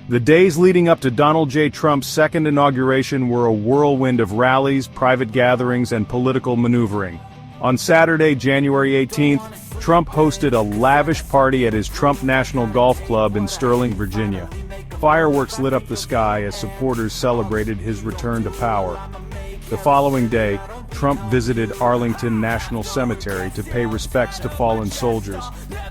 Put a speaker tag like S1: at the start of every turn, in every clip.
S1: The days leading up to Donald J. Trump's second inauguration were a whirlwind of rallies, private gatherings, and political maneuvering. On Saturday, January 18th, Trump hosted a lavish party at his Trump National Golf Club in Sterling, Virginia. Fireworks lit up the sky as supporters celebrated his return to power. The following day, Trump visited Arlington National Cemetery to pay respects to fallen soldiers.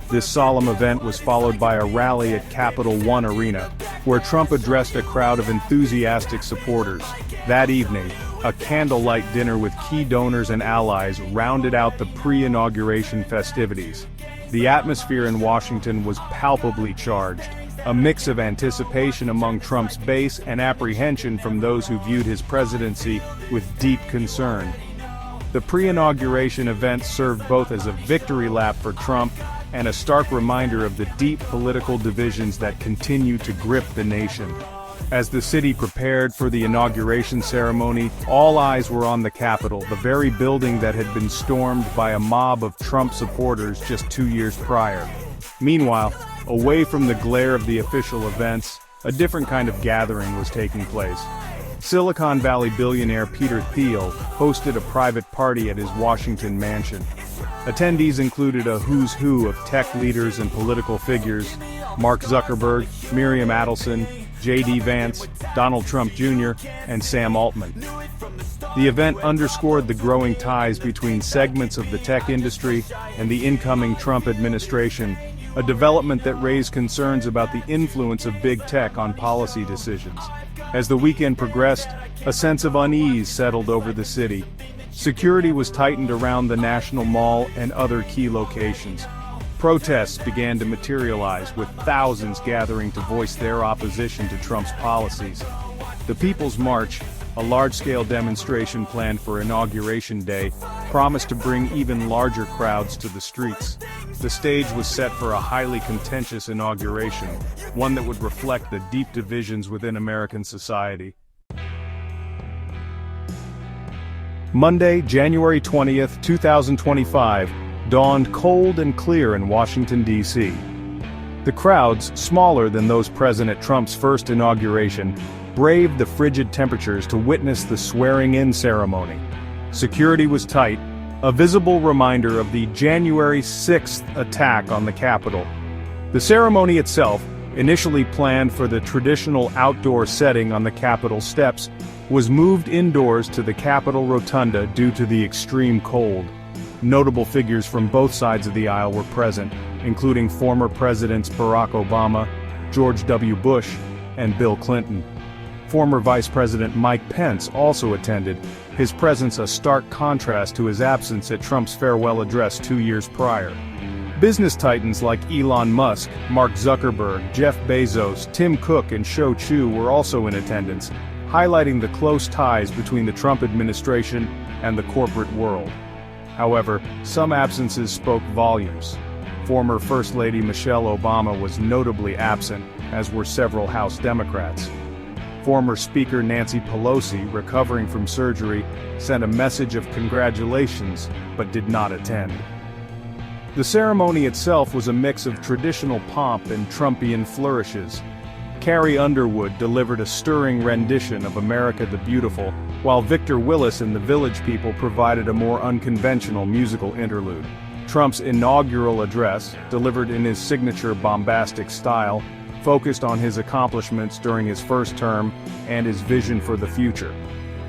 S1: This solemn event was followed by a rally at Capital One Arena, where Trump addressed a crowd of enthusiastic supporters. That evening, a candlelight dinner with key donors and allies rounded out the pre-inauguration festivities. The atmosphere in Washington was palpably charged, a mix of anticipation among Trump's base and apprehension from those who viewed his presidency with deep concern. The pre-inauguration event served both as a victory lap for Trump and a stark reminder of the deep political divisions that continue to grip the nation. As the city prepared for the inauguration ceremony, all eyes were on the Capitol, the very building that had been stormed by a mob of Trump supporters just 2 years prior. Meanwhile, away from the glare of the official events, a different kind of gathering was taking place. Silicon Valley billionaire Peter Thiel hosted a private party at his Washington mansion. Attendees included a who's who of tech leaders and political figures: Mark Zuckerberg, Miriam Adelson, J.D. Vance, Donald Trump Jr., and Sam Altman. The event underscored the growing ties between segments of the tech industry and the incoming Trump administration, a development that raised concerns about the influence of big tech on policy decisions. As the weekend progressed, a sense of unease settled over the city. Security was tightened around the National Mall and other key locations. Protests began to materialize, with thousands gathering to voice their opposition to Trump's policies. The People's March, a large-scale demonstration planned for Inauguration Day, promised to bring even larger crowds to the streets. The stage was set for a highly contentious inauguration, one that would reflect the deep divisions within American society. Monday, January 20th, 2025, dawned cold and clear in Washington, D.C. The crowds, smaller than those present at Trump's first inauguration, braved the frigid temperatures to witness the swearing-in ceremony. Security was tight, a visible reminder of the January 6th attack on the Capitol. The ceremony itself, initially planned for the traditional outdoor setting on the Capitol steps, was moved indoors to the Capitol Rotunda due to the extreme cold. Notable figures from both sides of the aisle were present, including former Presidents Barack Obama, George W. Bush, and Bill Clinton. Former Vice President Mike Pence also attended, his presence a stark contrast to his absence at Trump's farewell address 2 years prior. Business titans like Elon Musk, Mark Zuckerberg, Jeff Bezos, Tim Cook, and Shou Chew were also in attendance, highlighting the close ties between the Trump administration and the corporate world. However, some absences spoke volumes. Former First Lady Michelle Obama was notably absent, as were several House Democrats. Former Speaker Nancy Pelosi, recovering from surgery, sent a message of congratulations, but did not attend. The ceremony itself was a mix of traditional pomp and Trumpian flourishes. Carrie Underwood delivered a stirring rendition of America the Beautiful, while Victor Willis and the Village People provided a more unconventional musical interlude. Trump's inaugural address, delivered in his signature bombastic style, focused on his accomplishments during his first term and his vision for the future.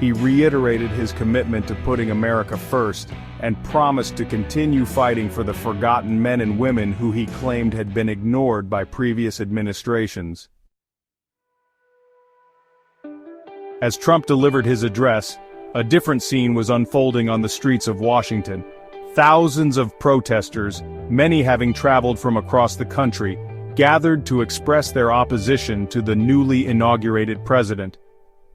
S1: He reiterated his commitment to putting America first, and promised to continue fighting for the forgotten men and women who he claimed had been ignored by previous administrations. As Trump delivered his address, a different scene was unfolding on the streets of Washington. Thousands of protesters, many having traveled from across the country, gathered to express their opposition to the newly inaugurated president.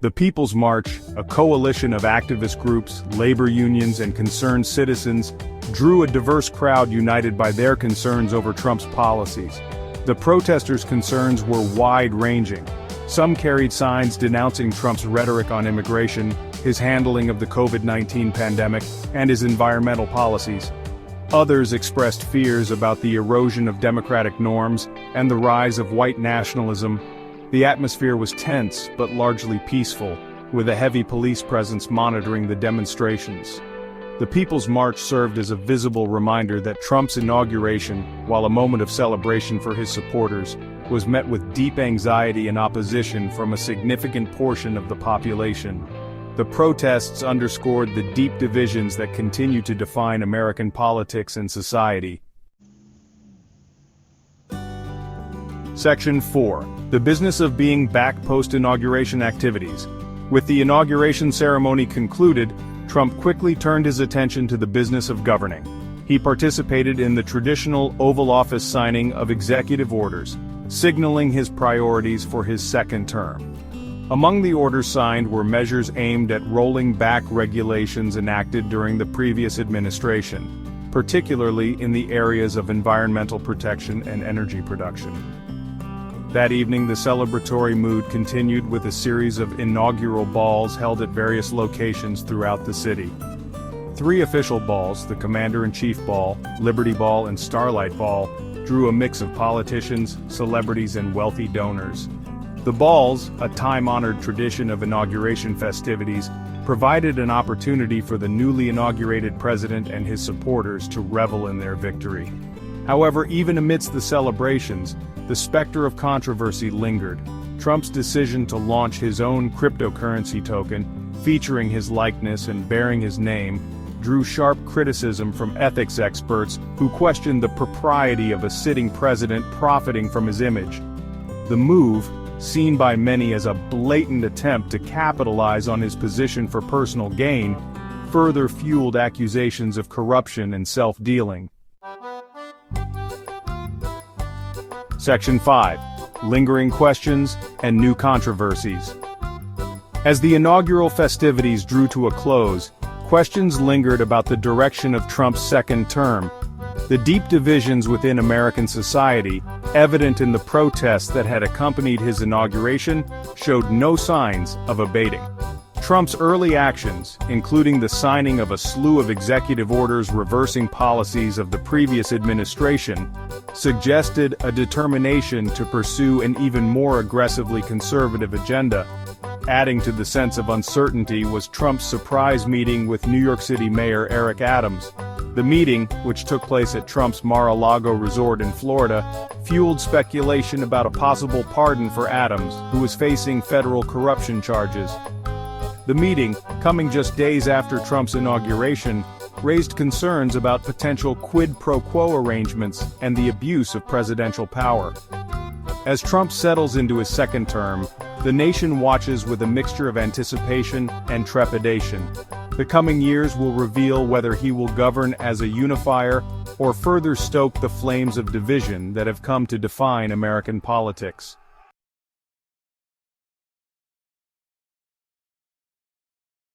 S1: The People's March, a coalition of activist groups, labor unions, and concerned citizens, drew a diverse crowd united by their concerns over Trump's policies. The protesters' concerns were wide-ranging. Some carried signs denouncing Trump's rhetoric on immigration, his handling of the COVID-19 pandemic, and his environmental policies. Others expressed fears about the erosion of democratic norms and the rise of white nationalism. The atmosphere was tense but largely peaceful, with a heavy police presence monitoring the demonstrations. The People's March served as a visible reminder that Trump's inauguration, while a moment of celebration for his supporters, was met with deep anxiety and opposition from a significant portion of the population. The protests underscored the deep divisions that continue to define American politics and society. Section 4. The business of being back post-inauguration activities. With the inauguration ceremony concluded, Trump quickly turned his attention to the business of governing. He participated in the traditional Oval Office signing of executive orders, signaling his priorities for his second term. Among the orders signed were measures aimed at rolling back regulations enacted during the previous administration, particularly in the areas of environmental protection and energy production. That evening, the celebratory mood continued with a series of inaugural balls held at various locations throughout the city. 3 official balls, the Commander-in-Chief Ball, Liberty Ball, and Starlight Ball, drew a mix of politicians, celebrities, and wealthy donors. The balls, a time-honored tradition of inauguration festivities, provided an opportunity for the newly inaugurated president and his supporters to revel in their victory. However, even amidst the celebrations, the specter of controversy lingered. Trump's decision to launch his own cryptocurrency token, featuring his likeness and bearing his name, drew sharp criticism from ethics experts who questioned the propriety of a sitting president profiting from his image. The move, seen by many as a blatant attempt to capitalize on his position for personal gain, further fueled accusations of corruption and self-dealing. Section 5. Lingering questions and new controversies. As the inaugural festivities drew to a close, questions lingered about the direction of Trump's second term. The deep divisions within American society, evident in the protests that had accompanied his inauguration, showed no signs of abating. Trump's early actions, including the signing of a slew of executive orders reversing policies of the previous administration, suggested a determination to pursue an even more aggressively conservative agenda. Adding to the sense of uncertainty was Trump's surprise meeting with New York City Mayor Eric Adams. The meeting, which took place at Trump's Mar-a-Lago resort in Florida, fueled speculation about a possible pardon for Adams, who was facing federal corruption charges. The meeting, coming just days after Trump's inauguration, raised concerns about potential quid pro quo arrangements and the abuse of presidential power. As Trump settles into his second term, the nation watches with a mixture of anticipation and trepidation. The coming years will reveal whether he will govern as a unifier or further stoke the flames of division that have come to define American politics.